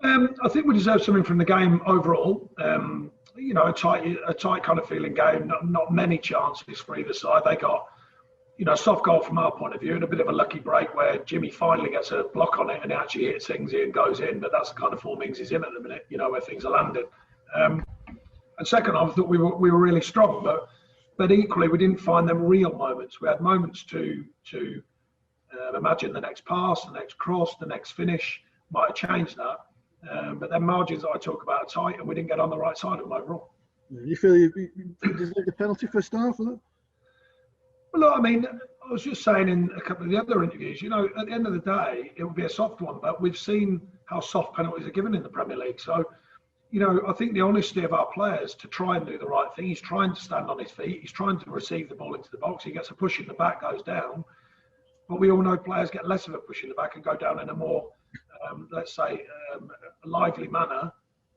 I think we deserve something from the game overall. A tight kind of feeling game. Not many chances for either side. They got, a soft goal from our point of view and a bit of a lucky break where Jimmy finally gets a block on it and it actually hits things and goes in. But that's the kind of form Ings is in at the minute. Where things are landing. And second, I thought we were really strong, but equally we didn't find them real moments. We had moments to imagine the next pass, the next cross, the next finish. Might have changed that. But then margins that I talk about are tight and we didn't get on the right side of them overall. You feel you deserve the penalty for Star for that? Well, look, I mean, I was just saying in a couple of the other interviews, at the end of the day, it would be a soft one, but we've seen how soft penalties are given in the Premier League. So, I think the honesty of our players to try and do the right thing. He's trying to stand on his feet. He's trying to receive the ball into the box. He gets a push in the back, goes down. But we all know players get less of a push in the back and go down in a more, lively manner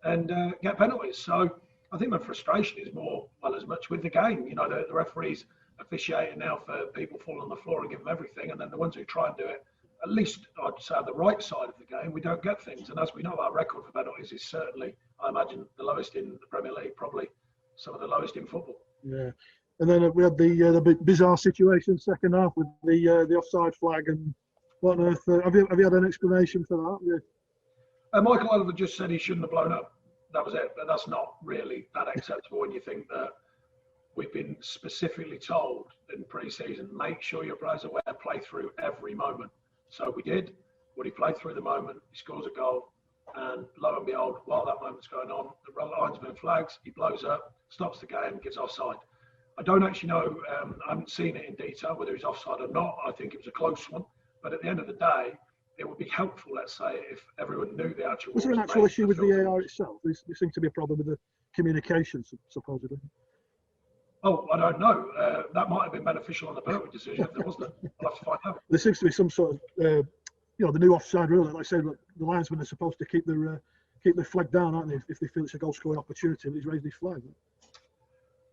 and get penalties. So I think my frustration is more, as much with the game. The referees officiating now for people falling on the floor and give them everything. And then the ones who try and do it, at least I'd say on the right side of the game, we don't get things. And as we know, our record for penalties is certainly, I imagine, the lowest in the Premier League, probably some of the lowest in football. Yeah. And then we had the bizarre situation second half with the offside flag and what on earth. Have you had an explanation for that? Yeah. Michael Oliver just said he shouldn't have blown up. That was it. But that's not really that acceptable when you think that we've been specifically told in pre-season, make sure your players are aware, play through every moment. So we did. When he played through the moment, he scores a goal. And lo and behold, while that moment's going on, the linesman flags, he blows up, stops the game, gives offside. I don't actually know, I haven't seen it in detail, whether he's offside or not. I think it was a close one. But at the end of the day, it would be helpful, let's say, if everyone knew the actual... Was there an actual issue with VAR itself? There seemed to be a problem with the communication, supposedly. Oh, I don't know. That might have been beneficial on the Burnley decision. There wasn't. I'll have to find out. There seems to be some sort of, the new offside rule. Like I said, the linesmen are supposed to keep their flag down, aren't they? If they feel it's a goal scoring opportunity, he's raised his flag.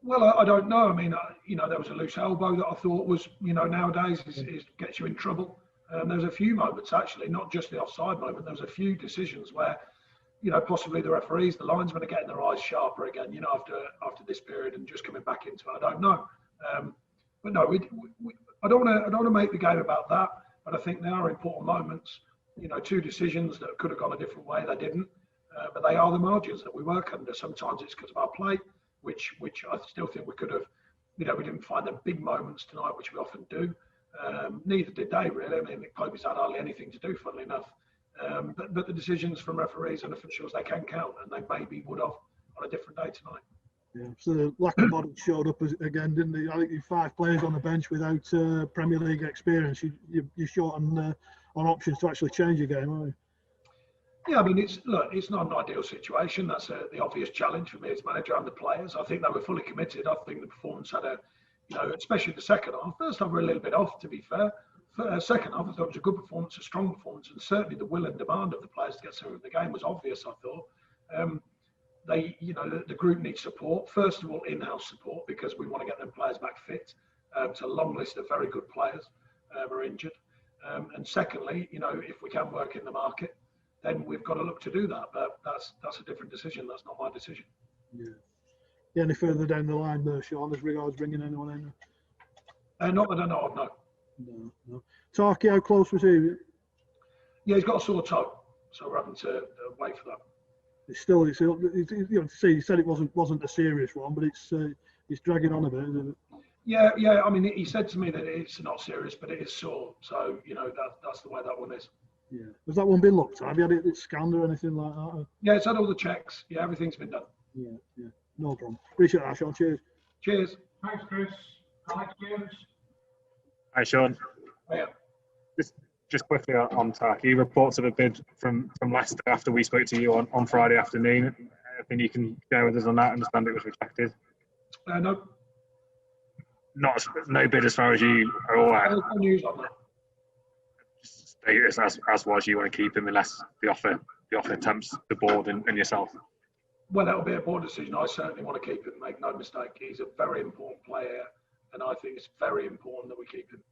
Well, I don't know. I mean, there was a loose elbow that I thought was, nowadays is gets you in trouble. There's a few moments actually, not just the offside moment. There was a few decisions where, possibly the referees, the linesmen are getting their eyes sharper again. After this period and just coming back into it. I don't know. But no, I don't want to make the game about that. But I think there are important moments. Two decisions that could have gone a different way, they didn't. But they are the margins that we work under. Sometimes it's because of our play, which I still think we could have. We didn't find them big moments tonight, which we often do. Neither did they really. I mean, the Kobe's had hardly anything to do, funnily enough. But the decisions from referees and officials, they can count, and they maybe would have on a different day tonight. Yeah, so the lack of body showed up again, didn't they? I think you 5 players on the bench without Premier League experience. You're short on options to actually change a game, aren't you? Yeah, I mean, it's not an ideal situation. That's the obvious challenge for me as manager and the players. I think they were fully committed. I think the performance had especially the second half. First half, we were a little bit off, to be fair. Second half, I thought it was a good performance, a strong performance, and certainly the will and demand of the players to get through the game was obvious, I thought. The group needs support. First of all, in-house support, because we want to get them players back fit. It's a long list of very good players are injured. And secondly, if we can work in the market, then we've got to look to do that. But that's a different decision. That's not my decision. Yeah. Any further down the line there, Sean, as regards bringing anyone in? Not that I know of, no. No. Tarky, how close was he? Yeah, he's got a sore toe, so we're having to wait for that. It's still, he said it wasn't a serious one, but it's dragging on a bit, isn't it? Yeah. I mean, he said to me that it's not serious, but it is sore. So that's the way that one is. Yeah. Has that one been looked at? Have you had it scanned or anything like that? Yeah, it's had all the checks. Yeah, everything's been done. Yeah. No problem. Appreciate that, Sean. Cheers. Thanks, Chris. Alex James. Hi, Sean. Oh, yeah. Just quickly on Tarky, reports of a bid from Leicester after we spoke to you on Friday afternoon. Anything you can share with us on that? I understand it was rejected. No. No bid as far as you are aware. No news on that. Status as was, you want to keep him unless the offer tempts the board and yourself. Well, that'll be a board decision. I certainly want to keep him. Make no mistake, he's a very important player, and I think it's very important that we keep him.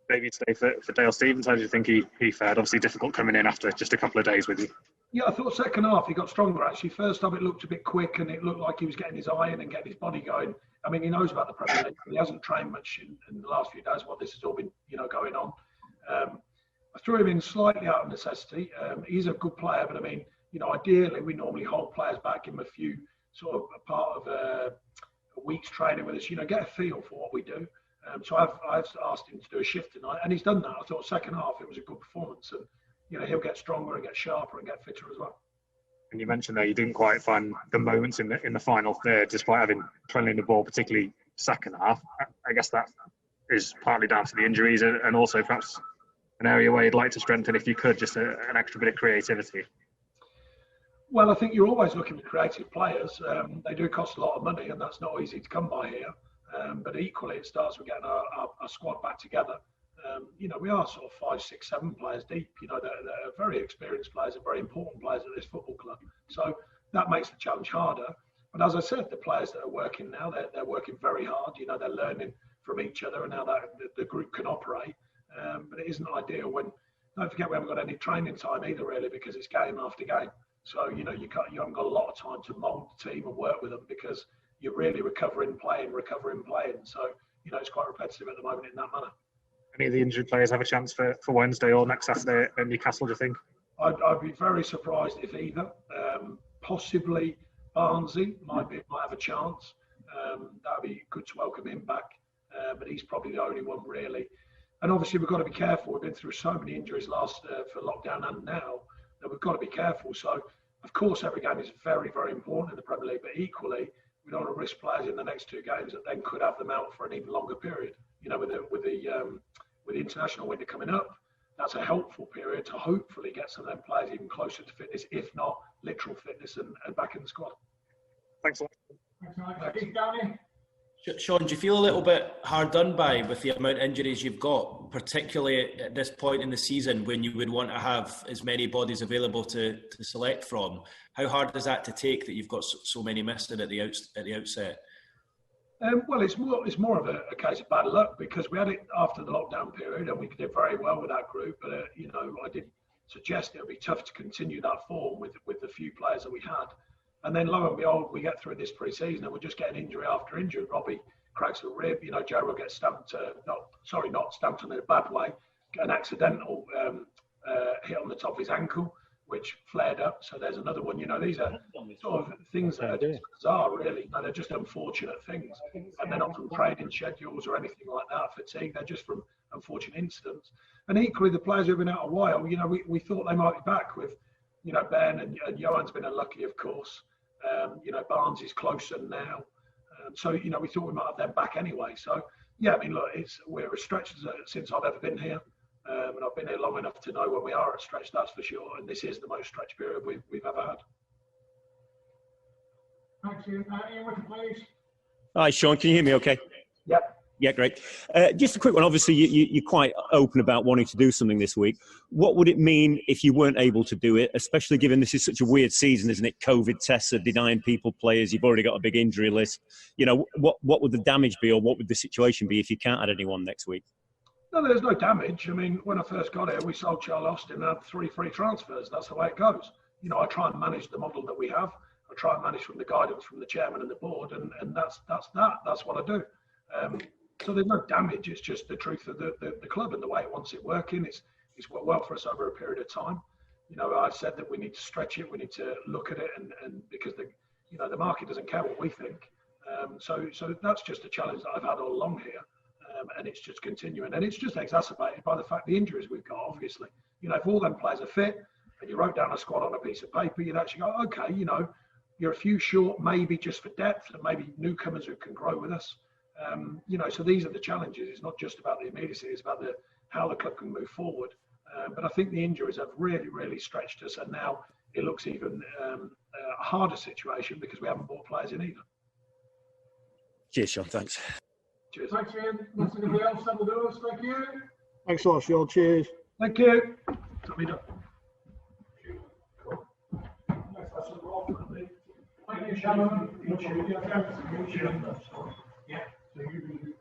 Maybe today for Dale Stevens, how do you think he fared? Obviously difficult coming in after just a couple of days with you. Yeah, I thought second half he got stronger actually. First half it looked a bit quick and it looked like he was getting his eye in and getting his body going. I mean, he knows about the Premier League, but he hasn't trained much in the last few days while this has all been, going on. I threw him in slightly out of necessity. He's a good player, but I mean, ideally we normally hold players back, give them a few sort of a part of a week's training with us, get a feel for what we do. So I've asked him to do a shift tonight, and he's done that. I thought second half it was a good performance, and he'll get stronger and get sharper and get fitter as well. And you mentioned there you didn't quite find the moments in the final third, despite having trailing the ball, particularly second half. I guess that is partly down to the injuries, and also perhaps an area where you'd like to strengthen if you could, just an extra bit of creativity. Well, I think you're always looking for creative players. They do cost a lot of money, and that's not easy to come by here. But equally, it starts with getting our squad back together. We are sort of 5, 6, 7 players deep. They're very experienced players and very important players at this football club. So that makes the challenge harder. But as I said, the players that are working now, they're working very hard. They're learning from each other and how the group can operate. But it isn't ideal when, don't forget, we haven't got any training time either, really, because it's game after game. So, you haven't got a lot of time to mould the team and work with them because you're really recovering, playing. So, it's quite repetitive at the moment in that manner. Any of the injured players have a chance for Wednesday or next Saturday at Newcastle, do you think? I'd be very surprised if either. Possibly Barnsley might have a chance. That would be good to welcome him back. But he's probably the only one really. And obviously we've got to be careful. We've been through so many injuries last for lockdown and now that we've got to be careful. So, of course, every game is very, very important in the Premier League. But equally, we don't want to risk players in the next 2 games that then could have them out for an even longer period. With the international winter coming up, that's a helpful period to hopefully get some of them players even closer to fitness, if not literal fitness, and back in the squad. Thanks a lot. Thanks, Danny. Sean, do you feel a little bit hard done by with the amount of injuries you've got, particularly at this point in the season when you would want to have as many bodies available to select from? How hard is that to take that you've got so many missing at the outset? Well, it's more of a case of bad luck because we had it after the lockdown period and we did very well with that group. But I did suggest it would be tough to continue that form with the few players that we had. And then lo and behold, we get through this pre-season and we're just getting injury after injury. Robbie cracks a rib. Joe will get stamped. Not stamped on in a bad way. An accidental hit on the top of his ankle, which flared up. So there's another one. These are sort of things that are just bizarre, really. They're just unfortunate things. And they're not from training schedules or anything like that, fatigue. They're just from unfortunate incidents. And equally, the players who have been out a while, we thought they might be back with, Ben and Johan's been unlucky, of course. Barnes is closer now. So, we thought we might have them back anyway. So, yeah, I mean, look, we're as stretched since I've ever been here. And I've been here long enough to know when we are at stretch, that's for sure. And this is the most stretched period we've ever had. Thanks, Ian. Ian, would you please? Hi, Sean. Can you hear me okay? Yep. Yeah, great. Just a quick one. Obviously, you're quite open about wanting to do something this week. What would it mean if you weren't able to do it, especially given this is such a weird season, isn't it? COVID tests are denying people players. You've already got a big injury list. What would the damage be or what would the situation be if you can't add anyone next week? No, there's no damage. I mean, when I first got here, we sold Charlie Austin and had 3 free transfers. That's the way it goes. I try and manage the model that we have. I try and manage from the guidance from the chairman and the board, and that's that. That's what I do. So there's no damage. It's just the truth of the club and the way it wants it working. It's worked well for us over a period of time. I've said that we need to stretch it. We need to look at it, and because the market doesn't care what we think. So that's just a challenge that I've had all along here. And it's just continuing, and it's just exacerbated by the fact the injuries we've got. Obviously, if all them players are fit, and you wrote down a squad on a piece of paper, you'd actually go, okay, you're a few short, maybe just for depth, and maybe newcomers who can grow with us. So these are the challenges. It's not just about the immediacy; it's about how the club can move forward. But I think the injuries have really, really stretched us, and now it looks even a harder situation because we haven't brought players in either. Cheers, Sean. Thanks. Cheers. Thanks, Ian. Unless anybody else have the doors, thank you. Thanks a lot, Sean. Cheers. Thank you. Thank you, Shannon. Yeah. So you